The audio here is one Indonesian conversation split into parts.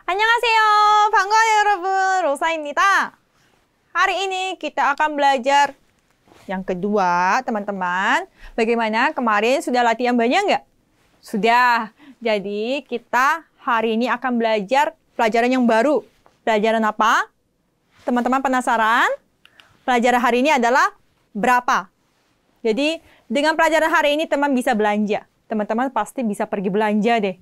안녕하세요. 반가워요, 여러분. 로사입니다. Hari ini kita akan belajar yang kedua, teman-teman. Bagaimana kemarin sudah latihan banyak nggak? Sudah. Jadi kita hari ini akan belajar pelajaran yang baru. Pelajaran apa? Teman-teman penasaran? Pelajaran hari ini adalah berapa? Jadi dengan pelajaran hari ini teman bisa belanja. Teman-teman pasti bisa pergi belanja deh.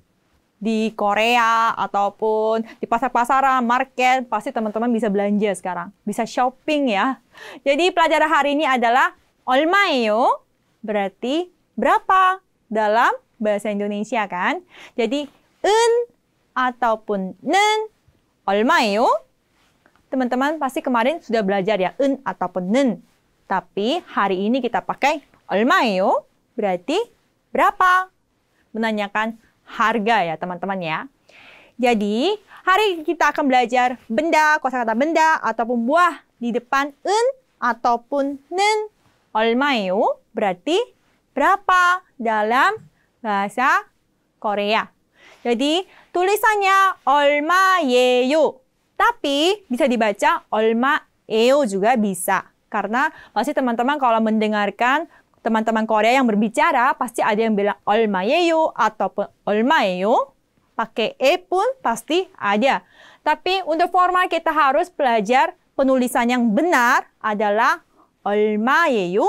Di Korea ataupun di pasar-pasaran, market, pasti teman-teman bisa belanja sekarang. Bisa shopping ya. Jadi pelajaran hari ini adalah 얼마예요? Berarti berapa dalam bahasa Indonesia kan? Jadi ataupun 는 얼마예요? Teman-teman pasti kemarin sudah belajar ya ataupun 는. Tapi hari ini kita pakai 얼마예요? Berarti berapa? Menanyakan harga ya teman-teman ya. Jadi hari kita akan belajar benda, kosakata benda ataupun buah di depan ataupun 는 얼마예요? Berarti berapa dalam bahasa Korea. Jadi tulisannya 얼마예요. Tapi bisa dibaca 얼마예요 juga bisa. Karena pasti teman-teman kalau mendengarkan teman-teman Korea yang berbicara, pasti ada yang bilang 얼마예요 ataupun 얼마예요. Pakai E pun pasti ada. Tapi untuk formal kita harus belajar penulisan yang benar adalah 얼마예요.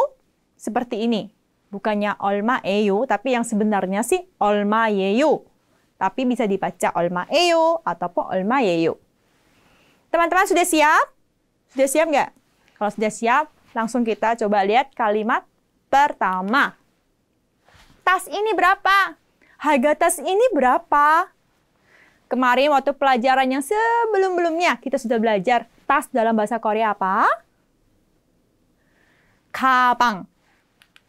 Seperti ini. Bukannya 얼마예요, tapi yang sebenarnya sih 얼마예요. Tapi bisa dibaca 얼마예요 ataupun 얼마예요. Teman-teman sudah siap? Sudah siap nggak? Kalau sudah siap, langsung kita coba lihat kalimat pertama. Tas ini berapa? Harga tas ini berapa? Kemarin waktu pelajaran yang sebelum-belumnya kita sudah belajar tas dalam bahasa Korea apa? 가방.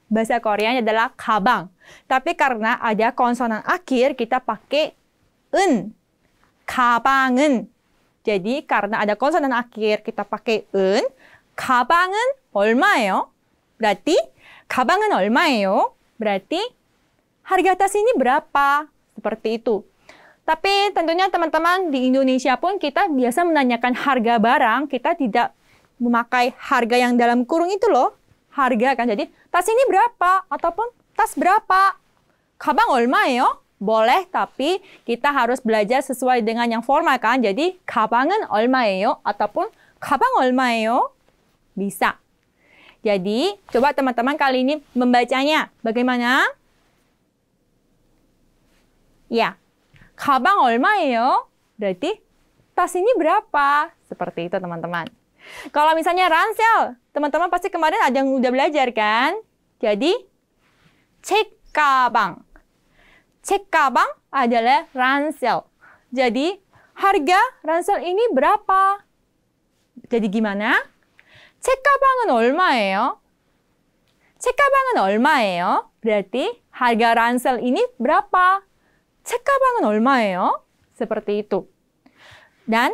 Bahasa Koreanya adalah 가방. Tapi karena ada konsonan akhir kita pakai 은. 가방은. Jadi karena ada konsonan akhir kita pakai 은. 가방은 얼마예요? Berarti 가방은 얼마예요? Berarti harga tas ini berapa? Seperti itu. Tapi tentunya teman-teman di Indonesia pun kita biasa menanyakan harga barang. Kita tidak memakai harga yang dalam kurung itu loh. Harga kan. Jadi tas ini berapa? Ataupun tas berapa? 가방 얼마예요? Boleh, tapi kita harus belajar sesuai dengan yang formal kan. Jadi 가방은 얼마예요? Ataupun 가방 얼마예요? Bisa. Jadi, coba teman-teman kali ini membacanya. Bagaimana? Ya. 가방 얼마예요? Berarti tas ini berapa? Seperti itu, teman-teman. Kalau misalnya ransel, teman-teman pasti kemarin ada yang udah belajar kan? Jadi, 책가방. 책가방 adalah ransel. Jadi, harga ransel ini berapa? Jadi gimana? 책가방은 얼마예요? 책가방은 얼마예요? Berarti harga ransel ini berapa? 책가방은 얼마예요? Seperti itu. Dan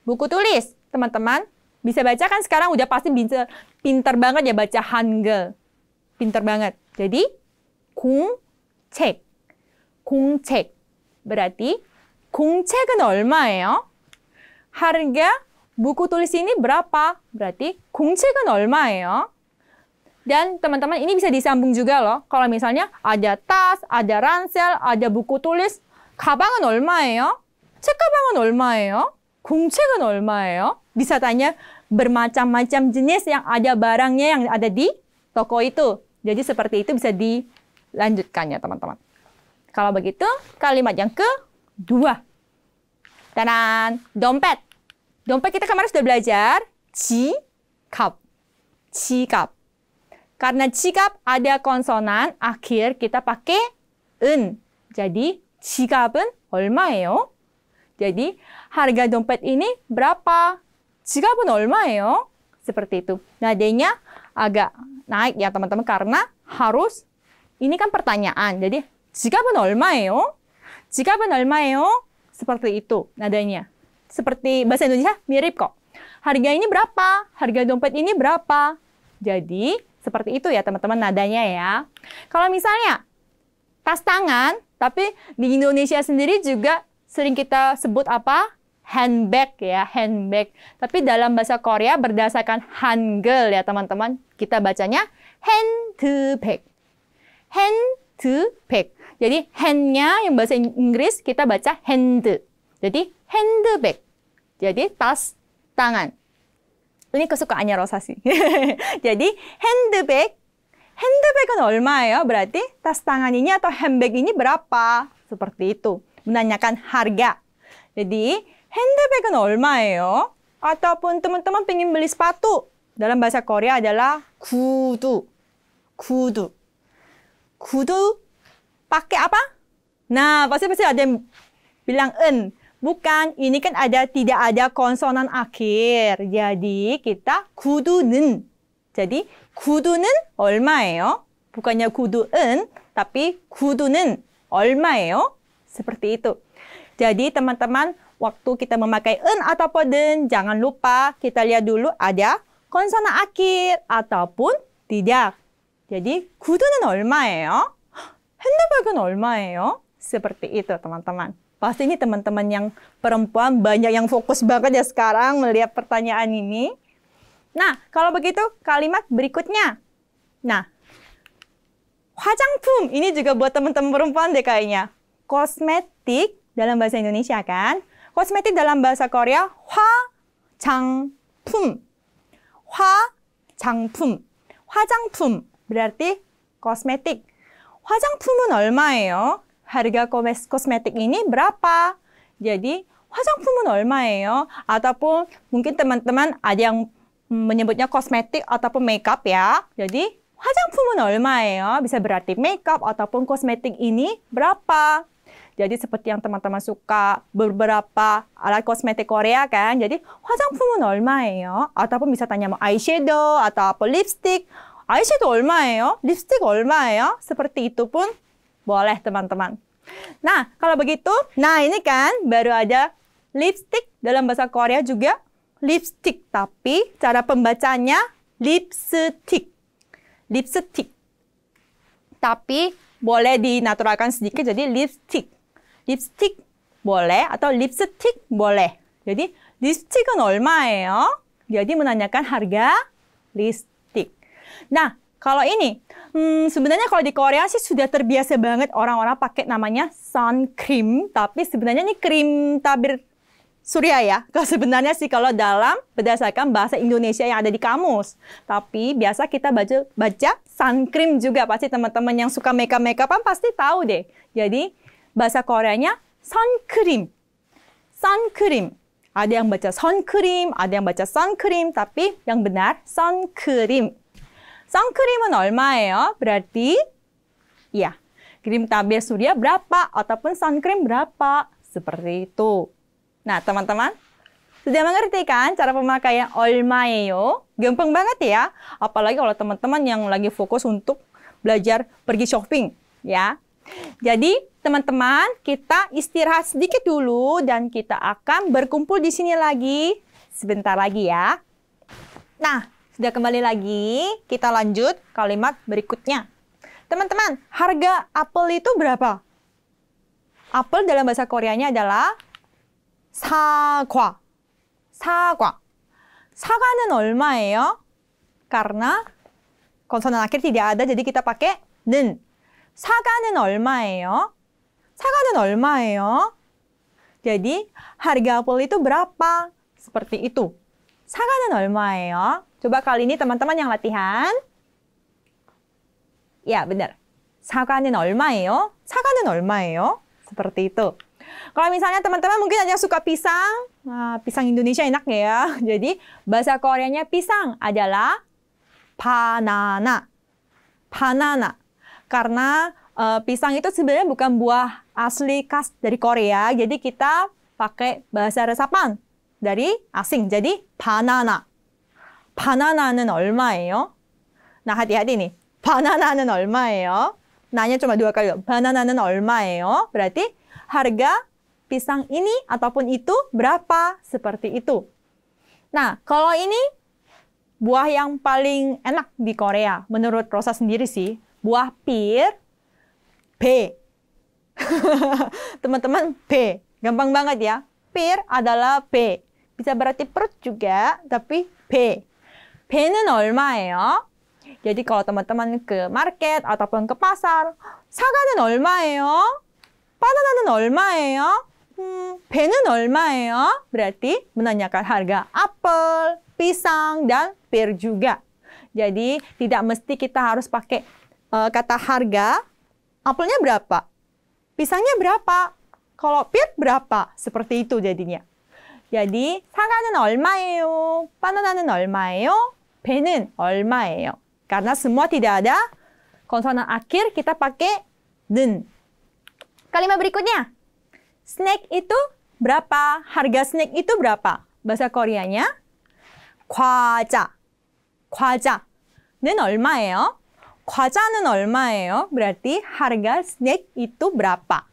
buku tulis, teman-teman bisa baca kan sekarang udah pasti pinter banget ya baca Hangul. Pinter banget. Jadi 공책. 공책. Berarti 공책은 얼마예요? Harga buku tulis ini berapa? Berarti 공책은 얼마예요? Dan teman-teman ini bisa disambung juga loh. Kalau misalnya ada tas, ada ransel, ada buku tulis. 가방은 얼마예요? 책가방은 얼마예요? 공책은 얼마예요? Bisa tanya bermacam-macam jenis yang ada barangnya yang ada di toko itu. Jadi seperti itu bisa dilanjutkan ya teman-teman. Kalau begitu kalimat yang kedua. Dan dompet. Dompet kita kemarin sudah belajar 지갑. 지갑. Karena 지갑 ada konsonan akhir kita pakai 은. Jadi 지갑은 얼마예요? Jadi harga dompet ini berapa? 지갑은 얼마예요? Seperti itu. Nadanya agak naik ya teman-teman karena harus ini kan pertanyaan. Jadi 지갑은 얼마예요? 지갑은 얼마예요? Seperti itu nadanya. Seperti bahasa Indonesia mirip kok. Harga ini berapa? Harga dompet ini berapa? Jadi, seperti itu ya teman-teman nadanya ya. Kalau misalnya tas tangan, tapi di Indonesia sendiri juga sering kita sebut apa? Handbag ya, handbag. Tapi dalam bahasa Korea berdasarkan Hangul ya teman-teman, kita bacanya handbag. Handbag. Jadi hand-nya yang bahasa Inggris kita baca hand. Jadi handbag. Jadi tas tangan. Ini kesukaannya Rosa sih. Jadi handbag. Handbag은 얼마예요? Berarti tas tangan ini atau handbag ini berapa? Seperti itu. Menanyakan harga. Jadi handbag은 얼마예요? Ataupun teman-teman pengen beli sepatu. Dalam bahasa Korea adalah 구두. 구두. 구두 pakai apa? Nah, pasti ada yang bilang en. Bukan, ini kan tidak ada konsonan akhir. Jadi kita 구두는. Jadi 구두는 얼마예요? Bukannya 구두은, tapi 구두는 얼마예요? Seperti itu. Jadi teman-teman, waktu kita memakai en ataupun den, jangan lupa kita lihat dulu ada konsonan akhir ataupun tidak. Jadi 구두는 얼마예요? 핸드백은 얼마예요? Seperti itu teman-teman. Pasti ini teman-teman yang perempuan banyak yang fokus banget ya sekarang melihat pertanyaan ini. Nah, kalau begitu kalimat berikutnya. Nah, 화장품 ini juga buat teman-teman perempuan deh kayaknya. Kosmetik dalam bahasa Indonesia kan. Kosmetik dalam bahasa Korea 화장품. 화장품. 화장품 berarti kosmetik. 화장품은 얼마예요? Harga kosmetik ini berapa? Jadi, 화장품은 얼마예요? Ataupun mungkin teman-teman ada yang menyebutnya kosmetik ataupun makeup ya. Jadi, 화장품은 얼마예요? Bisa berarti makeup ataupun kosmetik ini berapa? Jadi, seperti yang teman-teman suka beberapa alat kosmetik Korea kan. Jadi, 화장품은 얼마예요? Ataupun bisa tanya mau eyeshadow atau lipstick. eyeshadow 얼마예요? lipstick 얼마예요? Seperti itu pun boleh teman-teman. Nah, kalau begitu, nah ini kan baru ada lipstick dalam bahasa Korea juga lipstick, tapi cara pembacanya lipstick. Lipstick. Tapi boleh dinaturalkan sedikit jadi lipstick. Lipstick boleh atau lipstick boleh. Jadi lipstick은 얼마예요? Jadi menanyakan harga lipstick. Nah, kalau ini sebenarnya kalau di Korea sih sudah terbiasa banget orang-orang pakai namanya sun cream, tapi sebenarnya ini krim tabir surya ya. Kalau sebenarnya sih kalau dalam berdasarkan bahasa Indonesia yang ada di kamus. Tapi biasa kita baca sun cream juga. Pasti teman-teman yang suka makeup-makeupan pasti tahu deh. Jadi bahasa Koreanya sun cream. Sun cream. Ada yang baca sun cream, ada yang baca sun cream, tapi yang benar sun cream. 선크림은 얼마예요? Berarti, ya, krim tabir surya berapa? Ataupun sunscreen berapa? Seperti itu. Nah, teman-teman, sudah mengerti kan cara pemakaian 얼마예요? Gampang banget ya. Apalagi kalau teman-teman yang lagi fokus untuk belajar pergi shopping, ya. Jadi, teman-teman, kita istirahat sedikit dulu dan kita akan berkumpul di sini lagi sebentar lagi ya. Nah, sudah kembali lagi, kita lanjut kalimat berikutnya. Teman-teman, harga apel itu berapa? Apel dalam bahasa Koreanya adalah 사과. 사과. 사과는 얼마예요? Karena konsonan akhir tidak ada, jadi kita pakai 는. 사과는 얼마예요? 사과는 얼마예요? Jadi, harga apel itu berapa? Seperti itu. 사과는 얼마예요? Coba kali ini teman-teman yang latihan. Ya, benar. 사과는 얼마예요? 사과는 얼마예요? Seperti itu. Kalau misalnya teman-teman mungkin ada yang suka pisang. Nah, pisang Indonesia enak ya. Jadi, bahasa Koreanya pisang adalah banana. Banana. Karena pisang itu sebenarnya bukan buah asli khas dari Korea. Jadi, kita pakai bahasa resapan dari asing. Jadi, banana. 바나나는 얼마예요? Nah, hati-hati nih. 바나나는 얼마예요? Nanya cuma 2 kali. 바나나는 얼마예요? Berarti harga pisang ini ataupun itu berapa? Seperti itu. Nah, kalau ini buah yang paling enak di Korea. Menurut Rosa sendiri sih. Buah pir, B. Teman-teman, B. Gampang banget ya. Bir adalah B. Bisa berarti perut juga, tapi B. B는 얼마예요? jadi kalau teman-teman ke market ataupun ke pasar, 사과는 얼마예요? 바나나는 얼마예요? 배는 얼마예요? berarti menanyakan harga apel, pisang, dan bir juga. Jadi tidak mesti kita harus pakai kata harga. Apelnya berapa? Pisangnya berapa? Kalau bir berapa? Seperti itu jadinya. jadi 사과는 얼마예요? 바나나는 얼마예요? 배는 얼마예요? Karena semua tidak ada konsonan akhir, kita pakai 는. Kalimat berikutnya. Snack itu berapa? Harga snack itu berapa? Bahasa Koreanya 과자. 과자는 얼마예요? 과자는 얼마예요? berarti harga snack itu berapa?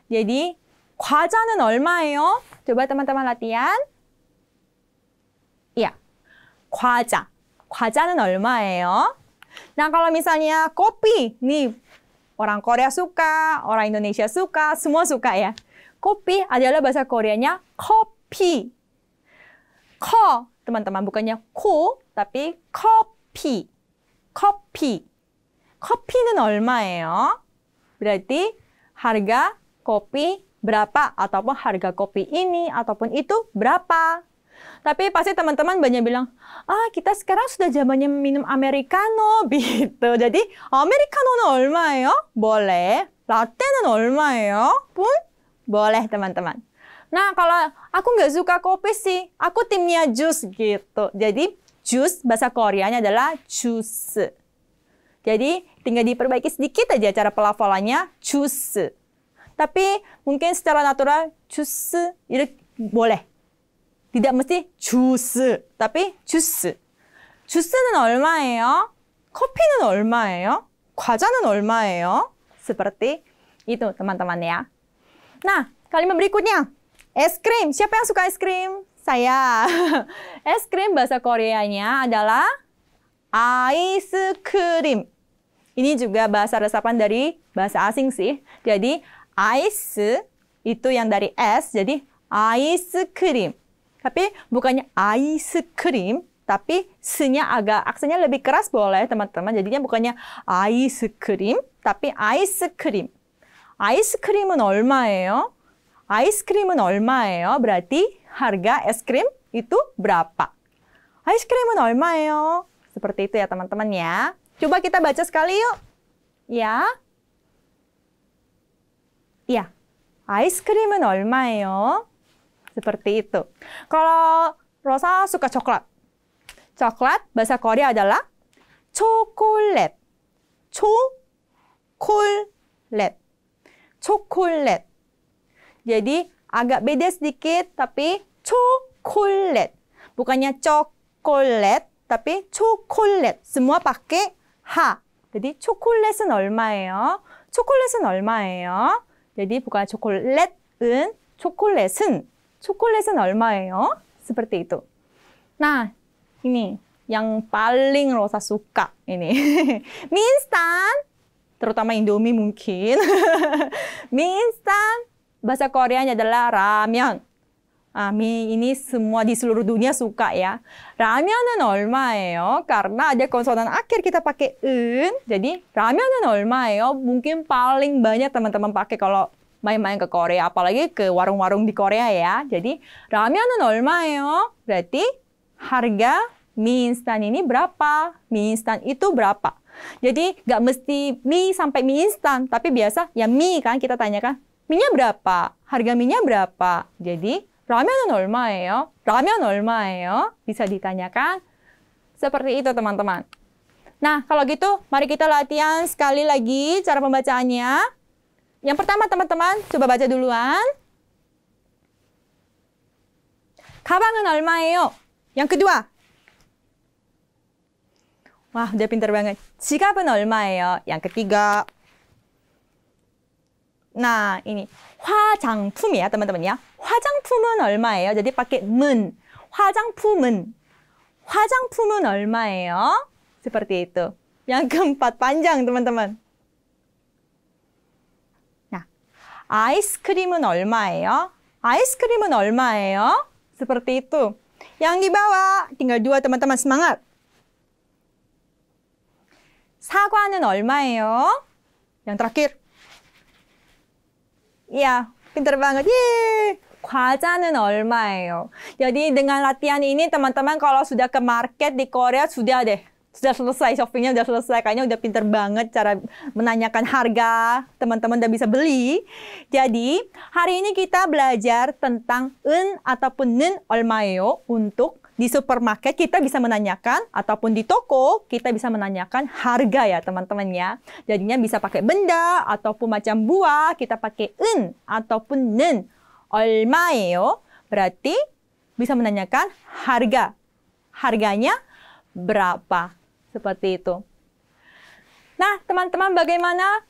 jadi 과자는 얼마예요? coba teman-teman latihan. Iya. 과자. 과자는 얼마예요? Nah, kalau misalnya kopi, nih orang Korea suka, orang Indonesia suka, semua suka ya. Kopi adalah bahasa Koreanya kopi. Ko, teman-teman, bukannya ko, tapi kopi. Kopi. Kopi는 얼마예요? berarti harga kopi berapa, ataupun harga kopi ini ataupun itu berapa. Tapi pasti teman-teman banyak bilang, kita sekarang sudah zamannya minum americano, gitu. Jadi, americano는 얼마예요? boleh. Latte는 얼마예요? pun boleh, teman-teman. Nah, kalau aku nggak suka kopi sih, aku timnya jus, gitu. Jadi, jus bahasa Koreanya adalah jus. Jadi, tinggal diperbaiki sedikit aja cara pelafalannya, jus. Tapi, mungkin secara natural, jus, itu boleh. tidak mesti 주스, tapi 주스. 주스는 얼마예요? 커피는 얼마예요? 과자는 얼마예요? Seperti itu, teman-teman ya. Nah, kalimat berikutnya. Es krim. Siapa yang suka es krim? Saya. Es krim bahasa Koreanya adalah 아이스크림. Ini juga bahasa resapan dari bahasa asing sih. Jadi, ice itu yang dari es, jadi 아이스크림. Tapi bukannya ice cream, tapi s-nya agak aksennya lebih keras boleh teman-teman. Jadinya bukannya ice cream, tapi ice cream. 아이스크림은 얼마예요? 아이스크림은 얼마예요? berarti harga es krim itu berapa? 아이스크림은 얼마예요? Seperti itu ya teman-teman ya. Coba kita baca sekali yuk. Ya. Iya. 아이스크림은 얼마예요? Seperti itu. Kalau Rosa suka coklat. Coklat bahasa Korea adalah 초콜릿. 초콜릿. 초콜릿. Jadi agak beda sedikit, tapi 초콜릿. Bukannya chocolate, tapi 초콜릿. Semua pakai H. jadi 초콜릿은 얼마예요? 초콜릿은 얼마예요? jadi bukan 초콜릿은, 초콜릿은. 초콜릿은 얼마예요? Seperti itu. Nah, ini yang paling Rosa suka ini. Mie instan, terutama Indomie mungkin. Mie instan, bahasa Koreanya adalah ramen. Mie ini semua di seluruh dunia suka ya. 라면은 얼마예요? Karena ada konsonan akhir kita pakai 은. Jadi, 라면은 얼마예요? Mungkin paling banyak teman-teman pakai kalau main-main ke Korea, apalagi ke warung-warung di Korea ya. Jadi, 라면은 얼마예요? berarti harga mie instan ini berapa? Mie instan itu berapa? Jadi, nggak mesti mie sampai mie instan, tapi biasa ya mie kan kita tanyakan, mie-nya berapa? Harga mie-nya berapa? Jadi, 라면은 얼마예요? 라면 얼마예요? bisa ditanyakan seperti itu, teman-teman. Nah, kalau gitu, mari kita latihan sekali lagi cara pembacaannya. Yang pertama, teman-teman, coba baca duluan. 가방은 얼마예요? Yang kedua. Wah, udah pintar banget. 지갑은 얼마예요? Yang ketiga. Nah, ini. 화장품 ya, teman-teman ya. 화장품은 얼마예요? Jadi pakai 문. 화장품은. 화장품은 얼마예요? Seperti itu. Yang keempat, panjang, teman-teman. 아이스크림은 얼마예요? 아이스크림은 얼마예요? Seperti itu. Yang di bawah, tinggal 2 teman-teman semangat. 사과는 얼마예요? Yang terakhir. Iya, pintar banget. Yeay. 과자는 얼마예요? Jadi dengan latihan ini teman-teman kalau sudah ke market di Korea sudah deh. Sudah selesai shoppingnya, udah selesai. Kayaknya udah pinter banget cara menanyakan harga. Teman-teman udah bisa beli. Jadi, hari ini kita belajar tentang 은 ataupun 는 얼마예요. Untuk di supermarket kita bisa menanyakan, ataupun di toko kita bisa menanyakan harga ya teman-teman ya. Jadinya bisa pakai benda, ataupun macam buah, kita pakai 은 ataupun 는 얼마예요. Berarti bisa menanyakan harga. Harganya berapa? Seperti itu. Nah, teman-teman bagaimana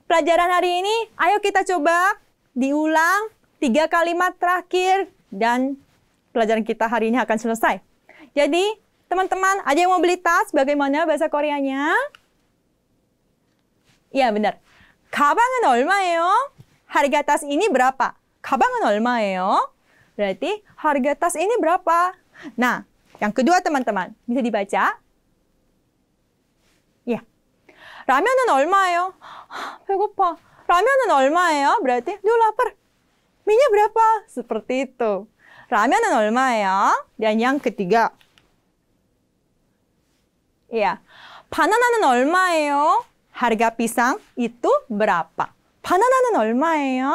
pelajaran hari ini? Ayo kita coba diulang 3 kalimat terakhir dan pelajaran kita hari ini akan selesai. Jadi, teman-teman, ada yang mau beli tas? Bagaimana bahasa Koreanya? Iya, benar. 가방은 얼마예요? Harga tas ini berapa? 가방은 얼마예요? Berarti harga tas ini berapa? Nah, yang kedua teman-teman, bisa dibaca? Ya. 라면은 얼마예요? 배고파. 라면은 얼마예요? Berarti, dia lapar. Mie-nya berapa? Seperti itu. 라면은 얼마예요? Dan yang ketiga. Iya. 바나나는 얼마예요? Harga pisang itu berapa? 바나나는 얼마예요?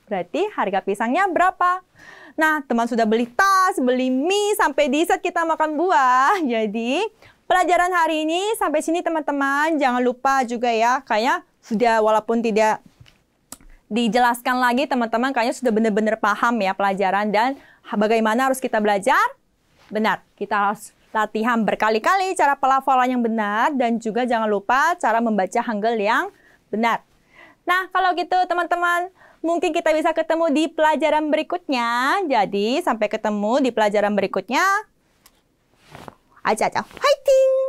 Berarti harga pisangnya berapa? Nah, teman sudah beli tas, beli mie, sampai di saat kita makan buah. Jadi, pelajaran hari ini sampai sini teman-teman. Jangan lupa juga ya, kayaknya sudah walaupun tidak dijelaskan lagi teman-teman, kayaknya sudah benar-benar paham ya pelajaran dan bagaimana harus kita belajar. Benar, kita harus latihan berkali-kali cara pelafalan yang benar dan juga jangan lupa cara membaca Hangul yang benar. Nah, kalau gitu teman-teman, mungkin kita bisa ketemu di pelajaran berikutnya. Jadi, sampai ketemu di pelajaran berikutnya. Aja-aja, fighting!